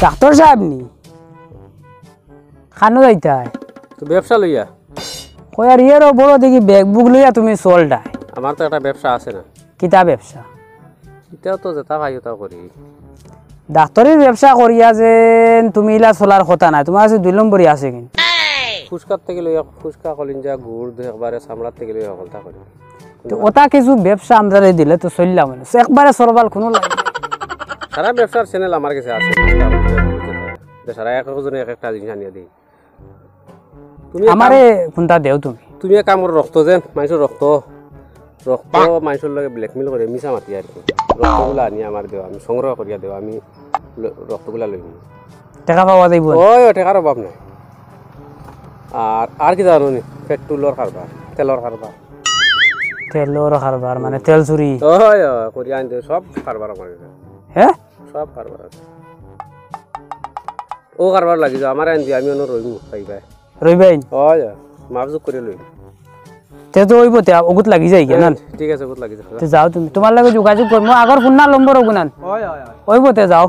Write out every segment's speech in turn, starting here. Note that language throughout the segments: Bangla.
ডাক্তার সাহেব নি খানো যাইতাই তো ব্যবসা লইয়া কই আর ইয়েরও বড় দেখি ব্যাগ বুক লইয়া তুমি চলটাই আমার তো একটা ব্যবসা আছে না কিতা ব্যবসা এটাও তো যেটা ভাই ওটা করি ডাক্তারের ব্যবসা করিয়া যে তুমি ইলা চলার কথা নাই তোমার কাছে 2 নম্বরই আছে কিন্তু ফুচকার থেকে লইয়া ফুচকা কলিঞ্জা গুড় একবারে চামড়ার থেকে লইয়া হলতা করি তো ওটা কিছু ব্যবসা আমরা দিলে তো চললাম একবারে সরবাল কোনো লাগে সারা ব্যবসার চ্যানেল আমার কাছে আছে সারা এক একজনে এক একটা জিনিস আনিয়া দিই তুমি আমারে কোনটা দেও তুমি এক কাম করো রক্ত যেন মানুষের রক্ত মানুষের লগে ব্ল্যাকমেল করে মিছা মাতি আর কি রক্তগুলা আনি আমার দেও আমি সংগ্রহ করিয়া দেও আমি রক্তগুলা লই নিই টাকা পাওয়া যাইব ওই টাকার অভাব নাই আর কি জানো নি পেট্রোলের কারবার তেলের কারবার মানে তেল চুরি ওই করিয়া আনি দেও সব কারবার আমার কাছে হ্যাঁ সব কারবার আছে ও কারবার লাগি যাও আমার আনি দি আমি অন্য রইমু পাইবাই ওই মাপজুক করে লই তে তো ওইব তে ওগুত লাগি যাই কেন ঠিক আছে ওগুত লাগি যাও তে যাও তুমি তোমার লাগে যোগাযোগ করমু আগর ফোন নম্বর ওগুনান ওইব তে যাও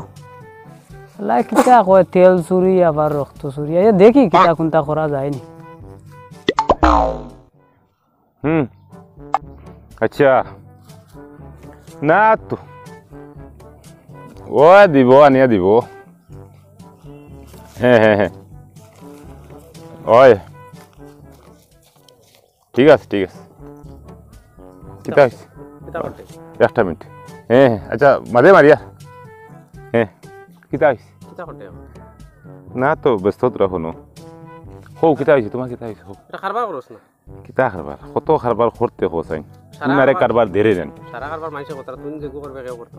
লাই কিটা কয় তেল চুরি আবার রক্ত চুরি এ দেখি কিটা কোনটা করা যায় নি আচ্ছা না তো ও দিব আনিয়া দিব হ্যাঁ ওই ঠিক আছে কিতা হইছে একটা মিনিট হ্যাঁ আচ্ছা মাঝে মারিয়া হ্যাঁ কিতা হইছে না তো ব্যস্ত রাখো হো কিতা হইছে তোমার কিতা হইছে কারবার করছ না কিতা কারবার কত কারবার করতে হোসাইন তুমি কারবার ধরে নেন সারা কারবার মানুষ কথা তুমি যে করবে কেউ করতে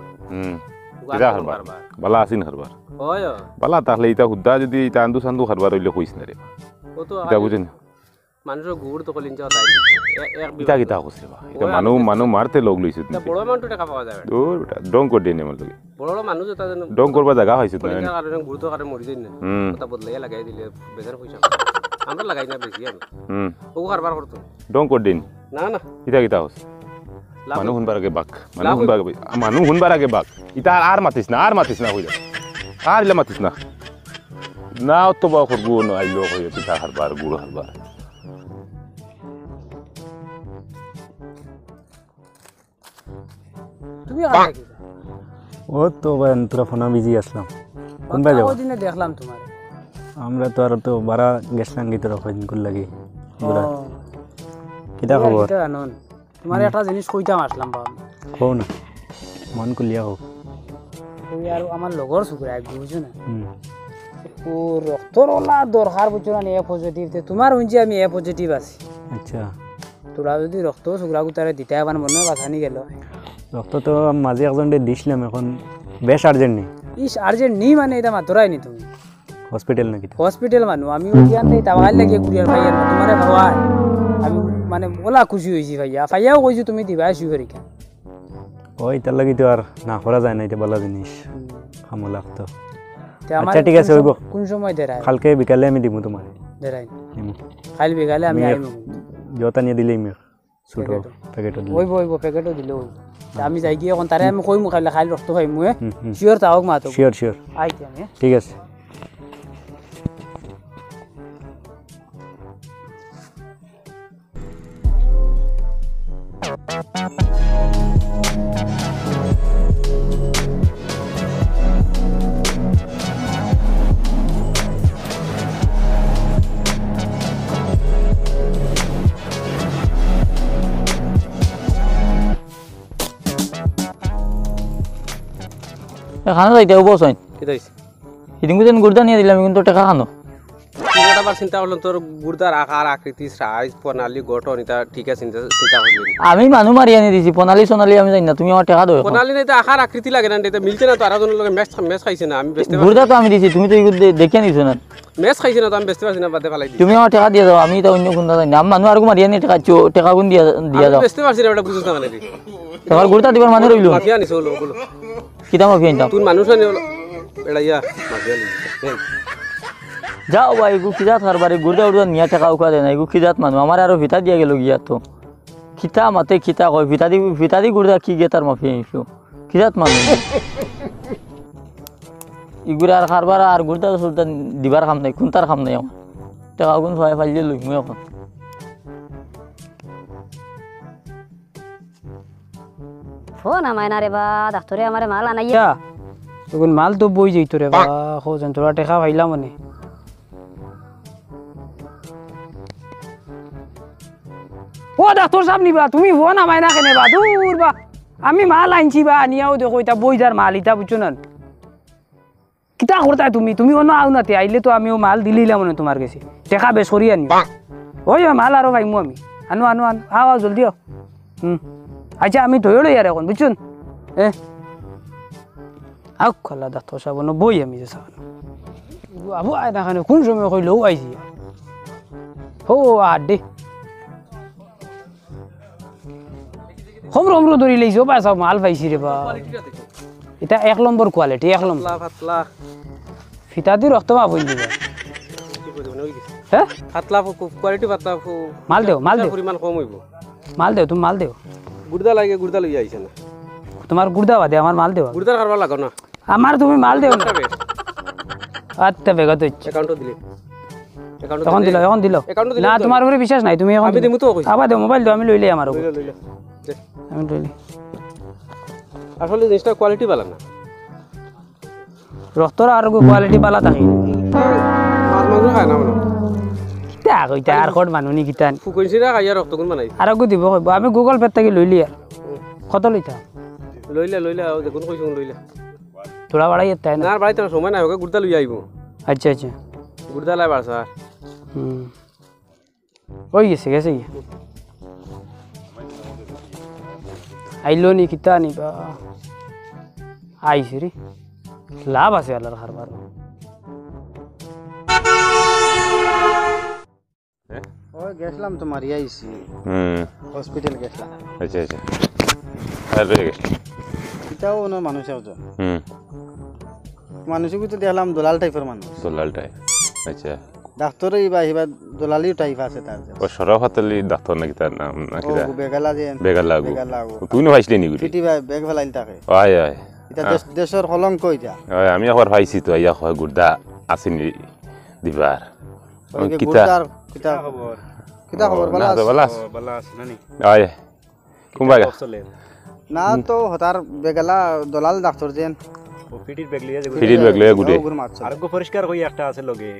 কিতা কারবার বালা আসিন কারবার ওই বালা তাহলে এটা হুদ্দা যদি এটা আন্দু সান্দু কারবার হইলে কইছ না রে ও তো এটা বুঝেন মানুষের গুড় তো কলিন যাওয়া কিতা কিতা কইছে বা এটা মানুষ মারতে লোক লইছে এটা বড় মানটো টাকা পাওয়া যাবে দূর বেটা ডং কর দেনে মল লগে বড় মানুষ এটা যেন ডং করবা জায়গা হইছে না কারণে গুড় তো কারণে মরি যাই না ওটা বদলাইয়া লাগাই দিলে বেজার পয়সা আমরা লাগাই না বেশি আমি ও কারবার করতো ডং কর দেন না কিতা কিতা হইছে মানুষ হুনবার আগে বাক মানুষ হুনবার আগে বাক ইতা আর মাতিস না হইলা আর ইলা মাতিস না না তো বা করবো না আইলো হইয়া পিঠা হারবার গুড় হারবার তুমি আগে কি ও তো তোরা ফোন বিজি আসলাম কোন বাজে ওই দিনে দেখলাম তোমার আমরা তো আর তো বারা গেছলাম কি তোরা কইন কুল লাগি বুড়া কিটা খবর এটা আনন তোমার একটা জিনিস কইতাম আসলাম বাবা কও না মন কুলিয়া হোক ওই আর আমার লগর সুকুরা এক বুঝছো না ও রক্তর ওলা দরকার বুঝছো না এ পজিটিভ তে তোমার হইছে আমি এ পজিটিভ আছি আচ্ছা তোরা যদি রক্ত সুকুরা গুতারে দিতে আবার মনে কথা নি গেল রক্ত তো মাঝে একজন দিছিলাম এখন বেশ আর্জেন্ট নেই ইস আর্জেন্ট নি মানে এটা মাত্রাই নি তুমি হসপিটাল নাকি হসপিটাল মানু আমি ওইখান থেকে তাওয়াল লাগিয়ে কুরিয়ার ভাইয়া তোমারে ভাবাই আমি মানে ওলা খুশি হইছি ভাইয়াও কইছি তুমি দিবাই সুইরি কেন ওই তার লাগি তো আর না করা যায় না এটা ভালো জিনিস খামো লাগতো আচ্ছা ঠিক আছে হইব কোন সময় দেরাই কালকে বিকালে আমি দিব তোমার দেরাই কাল বিকালে আমি আইমু জতা নিয়ে দিলেই আমি ছোট প্যাকেটও দিলে ওইব প্যাকেটও দিলে ওই আমি যাই গিয়ে এখন তারে আমি কইমু খাইলে খাইলে রক্ত খাইমু শিওর তাওক মাতো শিওর আইতে আমি ঠিক আছে খানো যাইতে বসইন কি হইছে হিদিন গুজন গুড়দা নিয়ে দিলাম কিন্তু টাকা খানো এটা বার চিন্তা করলাম তোর গুড়দার আকার আকৃতি সাইজ প্রণালী গঠন এটা ঠিক আছে চিন্তা করলি আমি মানুষ মারি আনি দিছি প্রণালী সোনালী আমি জানি না তুমি আমার টাকা দাও প্রণালী না এটা আকার আকৃতি লাগে না এটা মিলছে না তো আর জনের লগে ম্যাচ খাইছে না আমি বেচতে গুড়দা তো আমি দিছি তুমি তো দেখিয়ে নিছো না ম্যাচ খাইছে না তো আমি বেচতে পারছি না বাদে ফালাই দিই তুমি আমার টাকা দিয়ে দাও আমি তো অন্য কোনটা জানি না আমি মানুষ আর মারি আনি টাকা কোন দিয়া দাও বেচতে পারছি না এটা বুঝছ না মানে তোমার গুড়দা দিবার মানে রইলো মাফিয়া নিছো বলো কিটা মাফিয়া নিতাম তুই মানুষ না এটা ইয়া মাফিয়া নিছো যাও ভাই এগু কিজাত কারবারে গুড়দা উড়দা নিয়া টাকা উকা দেয় না এগু কিজাত মানুষ আমার আরো ভিতা দিয়া গেল গিয়া তো খিতা মাতে খিতা কয় ভিতা দি গুড়দা কি গে তার মাফিয়া নিছো কিজাত মানুষ ইগুরা আর খারবার আর গুড়টা সুলতান দিবার কাম নাই কোনটার কাম নাই আমার টাকা গুণ সবাই ফাইলে লই মুই এখন ফোন আমায় না রে বা ডাক্তারে আমারে মাল আনাইয়া তখন মাল তো বই যাইতো রে বা খোঁজেন তোরা টেকা পাইলাম মানে ও ডাক্তার সাহেব নিবা তুমি ফোন আমায় না কেনে বা দূর বা আমি মাল আনছি বা আনিয়াও দেখো এটা বইদার মাল এটা বুঝছো না কিতা করতা তুমি অন্য আও নাতে আইলে তো আমিও মাল দিলিলাম মনে তোমার কাছে টেকা বেশ করি আনি ওই মাল আরো পাইমু আমি আনো আনো আনো আও জলদি আও আচ্ছা আমি ধরে লই আর এখন বুঝছুন আও খালা ডাক্তার সাহেব বই আমি যে সাবান আবু আয় না কোন সময় কইলো আইছি ও আডে হমরো ধরি লইছো পাইছা মাল পাইছি রে বা এটা 1 নম্বর কোয়ালিটি 1 নম্বর পাতলা ফিতা দি রক্ত মা বই দিবা হ্যাঁ পাতলা কোয়ালিটি পাতলা মাল দেও পরিমাণ কম হইব মাল দেও তুমি মাল দেও গুড়দা লাগে গুড়দা লই আইছে না তোমার গুড়দা বাদে আমার মাল দেও গুড়দা করবা লাগো না আমার তুমি মাল দেও না আচ্ছা বেগা তো অ্যাকাউন্টও দিলে এখন দিল না তোমার উপরে বিশ্বাস নাই তুমি এখন আমি দিমু তো কইছি আবার দেও মোবাইল দাও আমি লইলে আমার লইলে আমি লইলে আসলে জিনিসটা কোয়ালিটি ভালো না রক্তর আর কোয়ালিটি ভালো থাকে মাছ মাংস খায় না মানে তা কইতা আর কোট মানুনি কিতান ফুকইছিরা খাইয়া রক্ত কোন বানাই আর গো দিব কইব আমি গুগল পে থেকে লইলি আর কত লইতা লইলে দেখুন কইছুন লইলে তোরা বাড়াই তাই না না বাড়াইতে সময় নাই ওকে গুড়দা লই আইবো আচ্ছা আচ্ছা গুড়দা লাই বাড়ছা ওই গেছে আইলো নি কিতা নি বা আইছি রে লাভ আছে আল্লাহর খারবার ওই গেছলাম তো মারি আইছি হসপিটাল গেছলাম আচ্ছা আর রে গেছ এটাও না মানুষ একজন মানুষকে তো দেখলাম দলাল টাইপের মানুষ আচ্ছা ডাক্তারই বা হিবা দলালিও টাইপ আছে তার ও শরাফাতলি ডাক্তার নাকি তার নাম নাকি ও বেগালা যে বেগালাগু তুই না ভাইছিলি নি গুটি পিটি ভাই বেগ ফেলাইল থাকে আয় এটা দেশের কলঙ্ক এটা আমি একবার ভাইছি তো ইয়া হয় গুড়দা আসেনি দিবার কিতা খবর বালা আছে আয় কুম্বা না তো হতার বেগালা দলাল ডাক্তার যেন ফিটির ব্যাগ লিয়ে গুটে আর গো পরিষ্কার কই একটা আছে লগে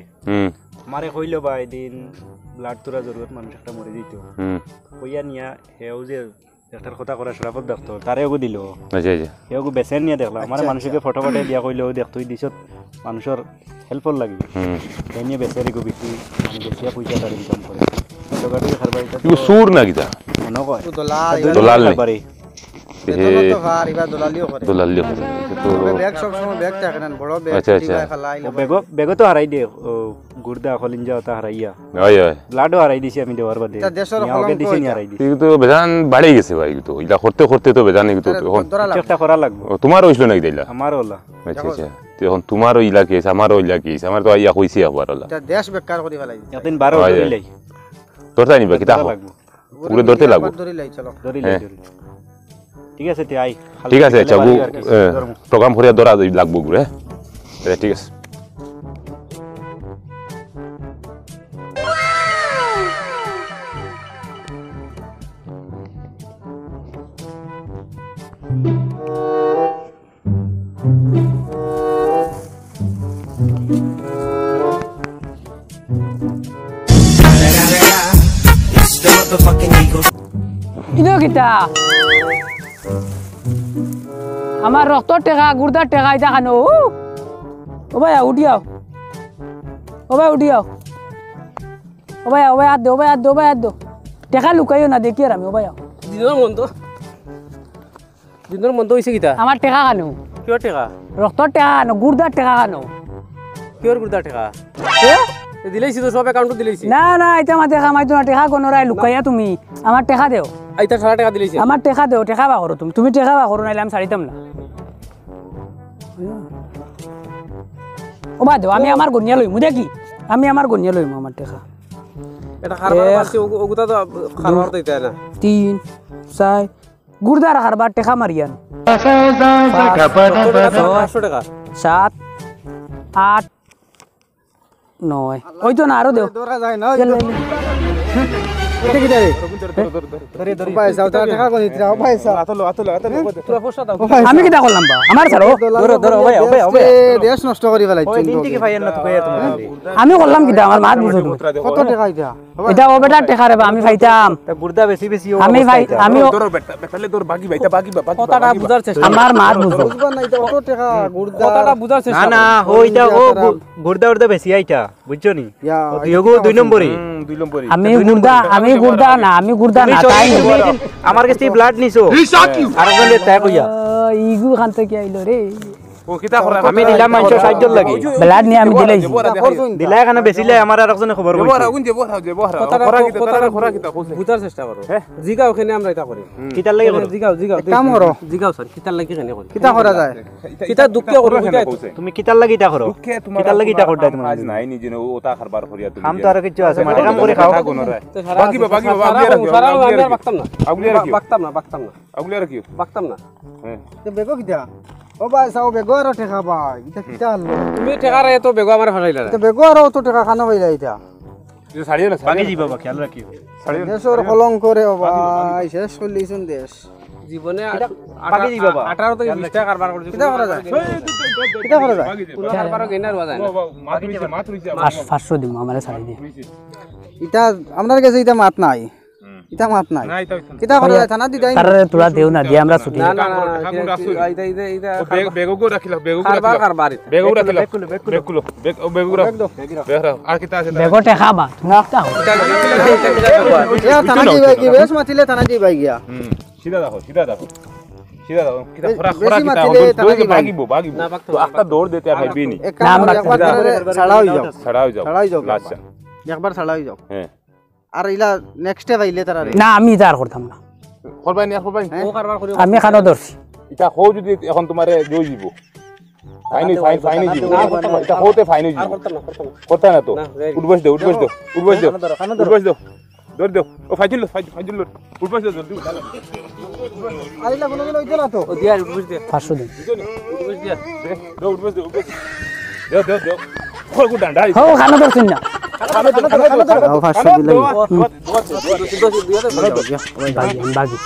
মারে কইলো বা এদিন ব্লাড তোরা জরুরত মানুষ একটা মরে দিত কইয়া নিয়া হেও যে ডাক্তার কথা করা শরাফত ডাক্তার তারে ওগো দিল আচ্ছা হেও গো বেসেন নিয়া দেখলাম আমার মানুষকে ফটো ফটো দিয়া কইলো দেখতই দিছত মানুষের হেল্পফুল লাগি এই নিয়ে বেচারি গো বিক্রি মানে বেশিয়া পয়সা তার ইনকাম করে লগাটি খারবাইটা ইউ সুর না কিতা মনে কয় দলাল খারবারি তো ভার ইবা দলালিও করে তো ব্যাগ সব সময় ব্যাগ থাকে না বড় ব্যাগ টিবা ফেলাইলে বেগো তো হারাই দে গুড়দা খলিঞ্জা তা হারাইয়া ব্লাডও হারাই দিছি আমি দেওয়ার বাদে এটা দেশের ওকে দিছি নি হারাই দিছি তো বেজান বাড়ি গেছে ভাই তো ইলা করতে তো বেজান তো চেষ্টা করা লাগবে তোমার হইছিল নাকি দিলা আমারও হলা আচ্ছা এখন তোমারও ইলা কেস আমারও ইলা কেস আমার তো ইয়া কইছি আবার হলা এটা দেশ বেকার করি ফেলাই একদিন 12 ধরিলাই তোরটা নিবা কিতা পুরো ধরতে লাগবো ধরিলাই চলো ধরিলাই ঠিক আছে তে আই ঠিক আছে চাবু প্রোগ্রাম করিয়া ধরা লাগবো ঘুরে ঠিক আছে ইনো কিতা আমার রক্ত টেকা গুড়দার টেকা এটা খানো ও ভাই উঠিয়াও ও ভাই উঠিয়াও ও ভাই হাত দো টেকা লুকাইও না দেখি আর আমি ও ভাই দিনের মন তো হইছে কিতা আমার টেকা খানো কিয় টেকা রক্ত টেকা খানো গুড়দার টেকা খানো কিয়র গুড়দা টেকা দিলাইছি তো সব অ্যাকাউন্টে দিলাইছি না এটা আমার টেকা মাইতো না টেকা কোন রাই লুকাইয়া তুমি আমার টেকা দেও আইতা সারা টাকা দিলাইছি আমার টেকা দেও টেকা বা করো তুমি টেকা বা করো নাইলে আমি ছাড়িতাম না ও বা দেও আমি আমার গনিয়া লইমু দেখি আমি আমার গনিয়া লইমু আমার টেকা এটা খারবার পাশে ওগুতা তো খারবার দিতে না 3 4 গুড়দার খারবার টেকা মারিয়ান 500 টাকা 7 8 9 ওই তো না আরো দেও দৌড়া যায় না চল এটা কি রে ধরে ধরে পয়সা ওটা টাকা কোন দিতে পয়সা আমি কিটা করলাম বা আমার ছাড়ো ধরো ধরো ভাই ভাই দেশ নষ্ট করি ফেলাইছো দিন থেকে ফাইয়ার না তো কইয়া তোমার আমি করলাম কিটা আমার মাত বুঝো তুমি কত টাকা এটা এটা ও বেটা টেকা রে বা আমি খাইতাম তা গুর্দা বেশি বেশি আমি ভাই আমি কথাটা বুঝার চেষ্টা আমার মাত বুঝো বুঝবা না এটা কত টাকা গুর্দা কথাটা বুঝার চেষ্টা না না হইতা ও গুর্দা উর্দা বেশি আইতা বুঝছো নি ইয়োগো 2 নম্বরে আমি গুর্দা না তাই আমার কাছে ব্লাড নিছো আর বলে তাই কইয়া ইগু খান থেকে আইলো রে আমি দিলাম মানুষ 60 জন লাগে ব্লাড নিয়ে আমি দিলাই দিলাই কেন বেশিলে আমার আর একজনে খবর কইছে বুঝার চেষ্টা করো জিগা ওখানে আমরা এটা করি কিতার লাগে করো কাম করো জিগাও স্যার কিতার লাগি কেন করি কিটা করা যায় কিতা দুঃখে করো তুমি কিতার লাগি এটা করো কিতার লাগি এটা করতে তুমি আজ নাই নিজে ওটা খাবার করিয়া তুমি কাম তো আর কিছু আছে মাঠে কাম করে খাও বাকি বাকতাম না তো বেগো কিটা ও ভাই সাও বেগো আর টাকা ভাই এটা কিটা আনলো তুমি টেকা রে তো বেগো আমার ফাটাইলা তো বেগো আর তো টাকা খানো হইলা এটা ছাড়িও না বাকি জি বাবা খেয়াল রাখিও দেশর কলঙ্ক করে ও ভাই শেষ করলিছুন দেশ জীবনে বাকি জি বাবা 18 থেকে 20 টাকা কারবার করছিস কিটা করা যায় কিটা করা যায় পুরো কারবার গেনার বাজায় না 500 দিমু আমারে ছাড়ি দি এটা আপনার কাছে এটা মাত নাই এটা মাত নাই কিটা করা যায় থানা দিদাই তারে তোরা দেও না দিয়ে আমরা ছুটি না এটা বেগো রাখিলা কারবার আর কিতা আছে বেগো টেকা বা তুমি একটা এ থানা দিবাই কি বেশ মাতিলে থানা দিবাই গিয়া সিধা দেখো কিতা বেশি মাতিলে থানা দিবাই না তো একটা দৌড় দিতে আর ভাই বিনি এক কাম একবার ছাড়া হই যাও ছাড়াও যাও আচ্ছা একবার ছাড়া হই যাও হ্যাঁ আর ইলা নেক্সট ডে পাইলে তারা না আমি তার করতাম না করবাই ও কারবার করি আমি খানো ধরছি এটা হো যদি এখন তোমারে জয় দিব ফাইন দিব এটা হোতে ফাইন দিব করতে না তো উঠবস দে দৌড় দেও ও ফাইজুল উঠবস দে জলদি আর ইলা কোনো লইতো না তো ও দিয়া উঠবস দে 500 দিন উঠবস দিয়া উঠবস দে দেও কই গু ডান্ডা ও খানো ধরছিস না ও 500 দিলাই বাগি